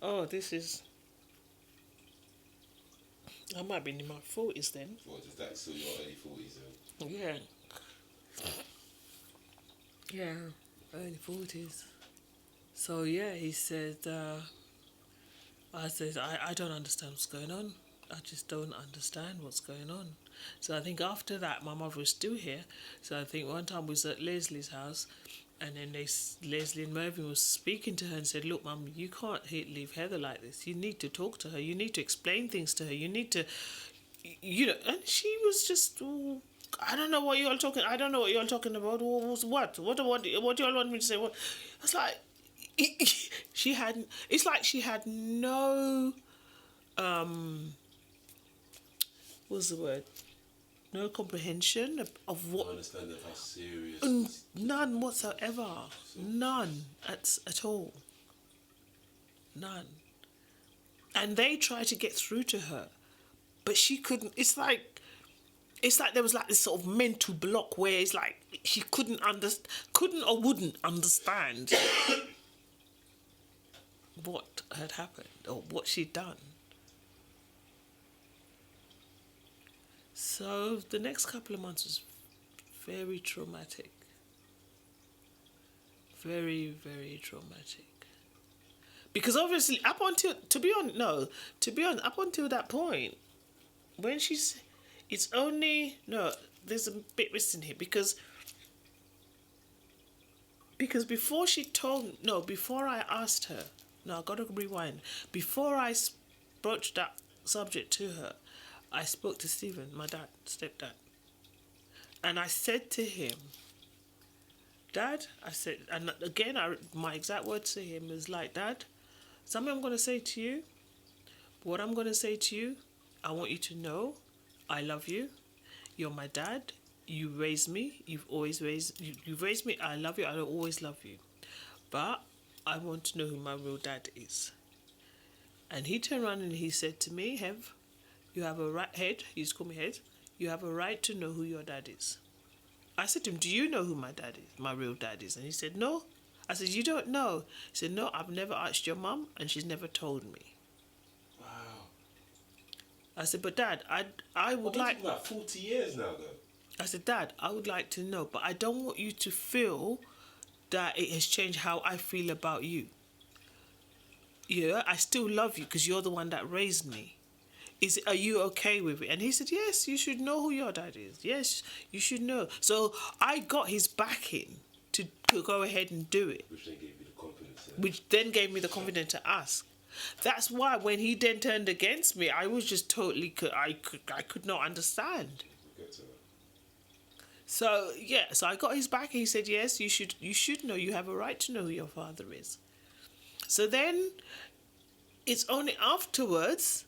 oh, this is. I might be in my 40s then. What is that? So your early 40s then? Yeah. Yeah, early 40s. So yeah, he said, I said, I don't understand what's going on. I just don't understand what's going on. So I think after that, my mother was still here. So I think one time we was at Leslie's house, and then Leslie and Mervyn was speaking to her and said, look, Mum, you can't leave Heather like this. You need to talk to her. You need to explain things to her. You need to, and she was just, "Oh, I don't know what you're talking. I don't know what you're talking about. What? What do y'all want me to say? What?" It's like she had. It's like she had no. What's the word? No comprehension of what. Understanding how serious. None whatsoever. None at all. None. And they tried to get through to her, but she couldn't. It's like there was like this sort of mental block where it's like she couldn't or wouldn't understand what had happened or what she'd done. So the next couple of months was very traumatic. Very, very traumatic. Because obviously, up until that point, when she's, it's only, no, there's a bit missing here because before I asked her, no, I gotta rewind. Before I broached that subject to her, I spoke to Stephen, my dad, stepdad, and I said to him, Dad, I said, and again, my exact words to him was like, Dad, something I'm going to say to you, what I'm going to say to you, I want you to know I love you. You're my dad. You raised me. You've raised me. I love you. I'll always love you. But I want to know who my real dad is. And he turned around and he said to me, Hev, you have a right, Head, he used to call me Head, you have a right to know who your dad is. I said to him, do you know who my dad is, my real dad is? And he said, no. I said, you don't know? He said, no, I've never asked your mum and she's never told me. Wow. I said, but Dad, I would like... about 40 years now, though. I said, Dad, I would like to know, but I don't want you to feel that it has changed how I feel about you. Yeah, I still love you because you're the one that raised me. Are you okay with it? And he said, yes, you should know who your dad is. Yes, you should know. So I got his backing to go ahead and do it. Which then gave you the confidence. Which then gave me the confidence to ask. That's why when he then turned against me, I was just totally, I could not understand. We'll get to that. So, yeah, so I got his back. He said, yes, you should know. You have a right to know who your father is. So then it's only afterwards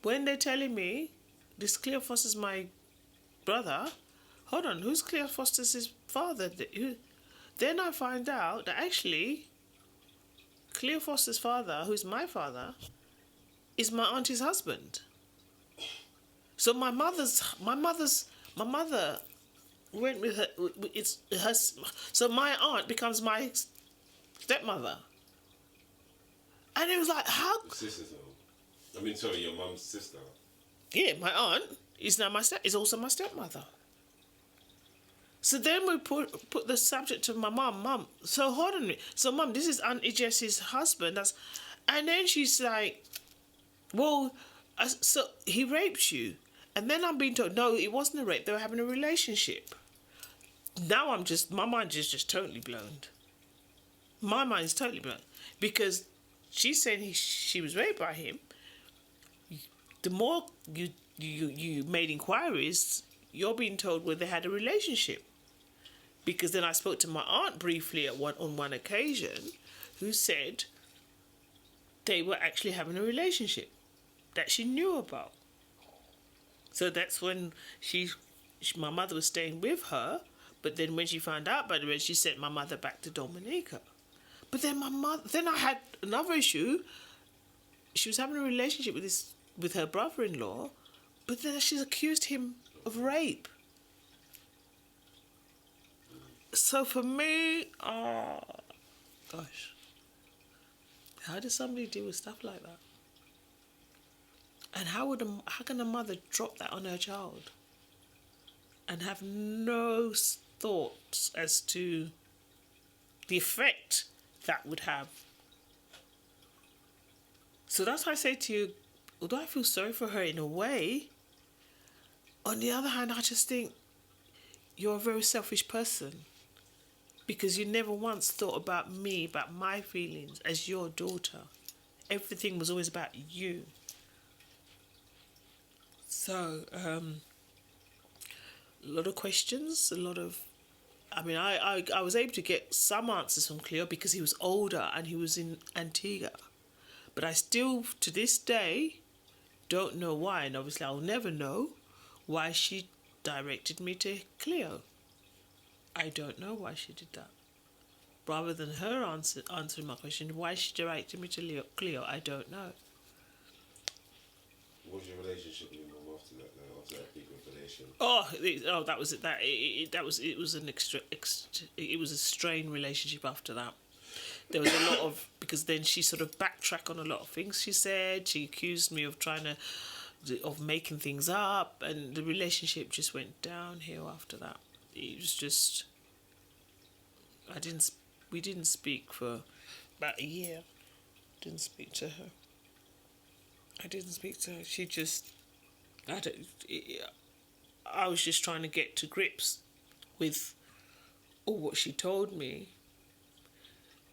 when they're telling me this Cleo Foster's my brother. Hold on, who's Cleo Foster's his father? Then I find out that actually Cleo Foster's father, who's my father, is my auntie's husband. So my mother went with her. It's her. So my aunt becomes my stepmother. And it was like, how? Your mum's sister. Yeah, my aunt is now is also my stepmother. So then we put the subject to my mum. So hold on a minute. So Mum, this is Auntie Jessie's husband. And then she's like, well, so he raped you. And then I'm being told, no, it wasn't a rape. They were having a relationship. Now my mind is just totally blown. My mind's totally blown. Because she's saying she was raped by him. The more you made inquiries, you're being told, well, they had a relationship. Because then I spoke to my aunt briefly on one occasion, who said they were actually having a relationship that she knew about. So that's when my mother was staying with her, but then when she found out about it, she sent my mother back to Dominica. But then then I had another issue. She was having a relationship with her brother-in-law, but then she's accused him of rape. So for me, oh gosh, How does somebody deal with stuff like that? And how can a mother drop that on her child and have no thoughts as to the effect that would have? So that's why I say to you, although I feel sorry for her in a way, on the other hand, I just think you're a very selfish person because you never once thought about me, about my feelings as your daughter. Everything was always about you. So, a lot of questions, I was able to get some answers from Cleo because he was older and he was in Antigua. But I still, to this day, don't know why, and obviously I'll never know why she directed me to Cleo. I don't know why she did that. Rather than her answering my question, why she directed me to Cleo, I don't know. What was your relationship with your mum after that? After that big revelation? That was it. It was a strained relationship after that. There was a lot of, because then she sort of backtracked on a lot of things she said. She accused me of of making things up, and the relationship just went downhill after that. It was just, we didn't speak for about a year. Didn't speak to her. She just, I was just trying to get to grips with all what she told me.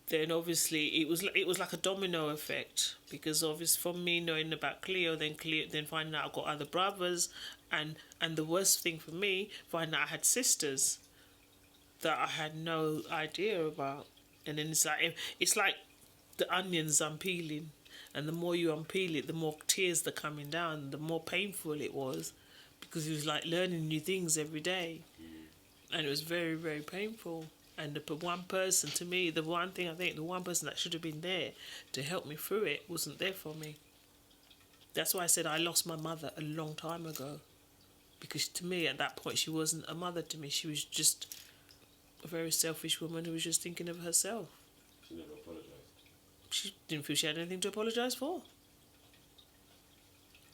Then obviously it was like a domino effect, because obviously from me knowing about Cleo, then finding out I've got other brothers, and the worst thing for me, finding out I had sisters that I had no idea about. And then it's like the onions I'm peeling, and the more you unpeel it, the more tears are coming down, the more painful it was, because it was like learning new things every day, and it was very, very painful. And the one person, to me, the one person that should have been there to help me through it wasn't there for me. That's why I said I lost my mother a long time ago. Because to me, at that point, she wasn't a mother to me. She was just a very selfish woman who was just thinking of herself. She never apologised? She didn't feel she had anything to apologise for.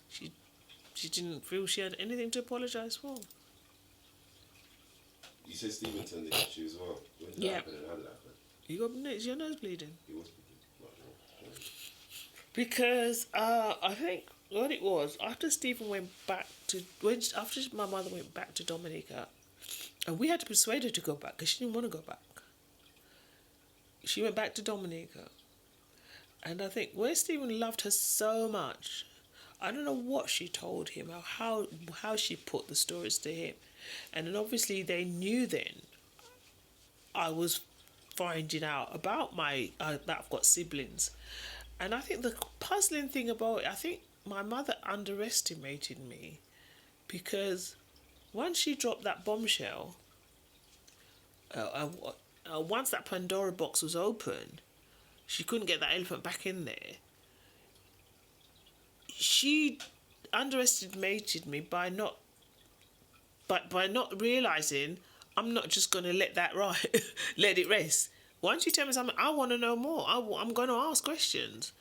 She didn't feel she had anything to apologise for. You said Stephen turned against you as well. When did that happen and how did that happen? Is your nose bleeding? He was bleeding. Because I think what it was, after Stephen went back to, after my mother went back to Dominica, and we had to persuade her to go back because she didn't want to go back. She went back to Dominica, and I think where Stephen loved her so much, I don't know what she told him, how she put the stories to him. And then obviously they knew then I was finding out about that I've got siblings. And I think the puzzling thing about it, I think my mother underestimated me, because once she dropped that bombshell, once that Pandora box was open, she couldn't get that elephant back in there. She underestimated me by not realising I'm not just going to let it rest. Once you tell me something, I want to know more. I'm going to ask questions.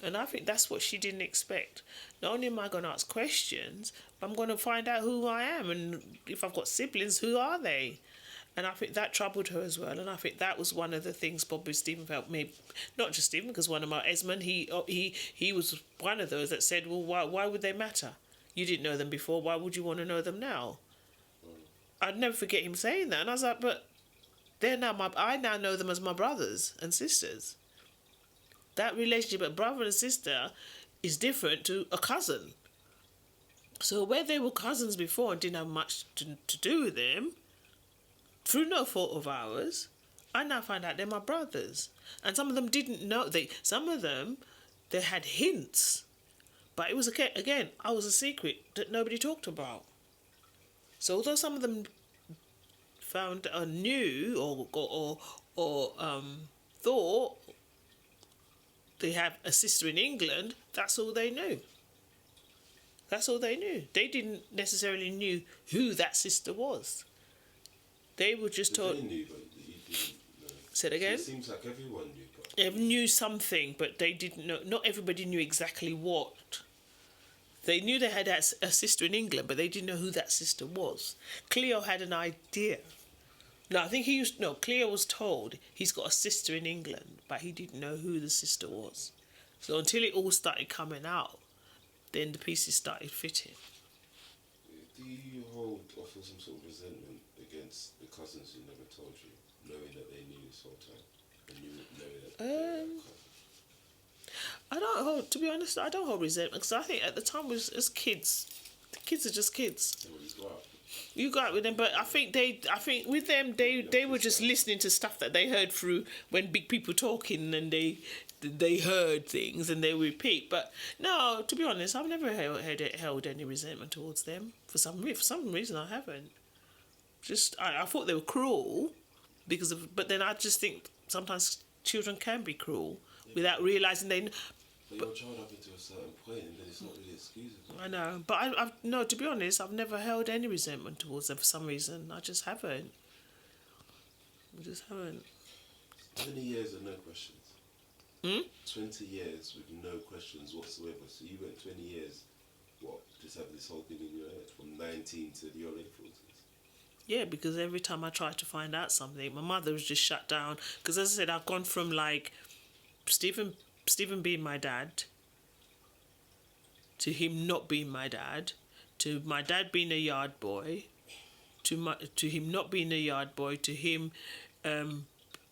And I think that's what she didn't expect. Not only am I going to ask questions, but I'm going to find out who I am. And if I've got siblings, who are they? And I think that troubled her as well. And I think that was one of the things probably Stephen felt, maybe not just Stephen, because one of my Esmond, he was one of those that said, well, why would they matter? You didn't know them before. Why would you want to know them now? I'd never forget him saying that. And I was like, but I now know them as my brothers and sisters. That relationship of brother and sister is different to a cousin. So where they were cousins before and didn't have much to do with them, through no fault of ours, I now find out they're my brothers. And some of them didn't know. Some of them, they had hints. But it was, again, I was a secret that nobody talked about. So although some of them found knew or thought they have a sister in England, that's all they knew. That's all they knew. They didn't necessarily knew who that sister was. They were just told. They knew, but you didn't know. Say it again? It seems like everyone knew, but They knew something, but they didn't know. Not everybody knew exactly what. They knew they had a sister in England, but they didn't know who that sister was. Cleo had an idea. No, I think Cleo was told he's got a sister in England, but he didn't know who the sister was. So until it all started coming out, then the pieces started fitting. Do you hold or feel some sort of resentment against the cousins who never told you, knowing that they knew this whole time? And you knowing that they were cousins? To be honest, I don't hold resentment, because I think at the time, as kids, the kids are just kids. And when you go out, You go out with them, but I think with them, they were just listening to stuff that they heard through when big people talking, and they heard things and they repeat. But no, to be honest, I've never held any resentment towards them. For some reason, I haven't. Just I thought they were cruel but then I just think sometimes children can be cruel without realizing they. but you're a child up into a certain point, and then it's not really excusable. I know, but I've no. To be honest, I've never held any resentment towards them for some reason. I just haven't. 20 years of no questions. 20 years with no questions whatsoever. So you went 20 years, just have this whole thing in your head from 19 to your late 40s. Yeah, because every time I tried to find out something, my mother was just shut down. Because as I said, I've gone from like Stephen being my dad, to him not being my dad, to my dad being a yard boy, to him not being a yard boy, to him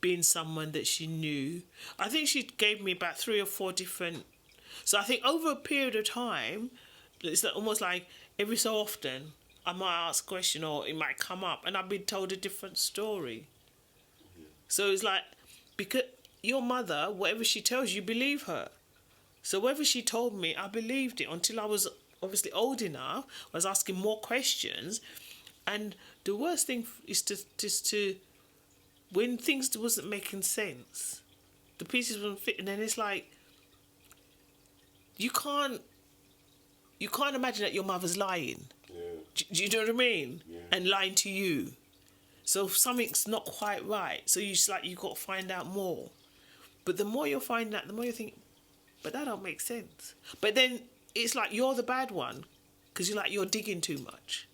being someone that she knew. I think she gave me about 3 or 4 different. So I think over a period of time, it's almost like every so often I might ask a question or it might come up and I've been told a different story. So it's like, because your mother, whatever she tells you, believe her. So whatever she told me, I believed it until I was obviously old enough. I was asking more questions. And the worst thing is to when things wasn't making sense, the pieces weren't fitting, and it's like, you can't imagine that your mother's lying. Yeah. Do you know what I mean? Yeah. And lying to you. So something's not quite right. So you just like, you got to find out more. But the more you're finding out, the more you think, but that don't make sense. But then it's like you're the bad one, because you're digging too much.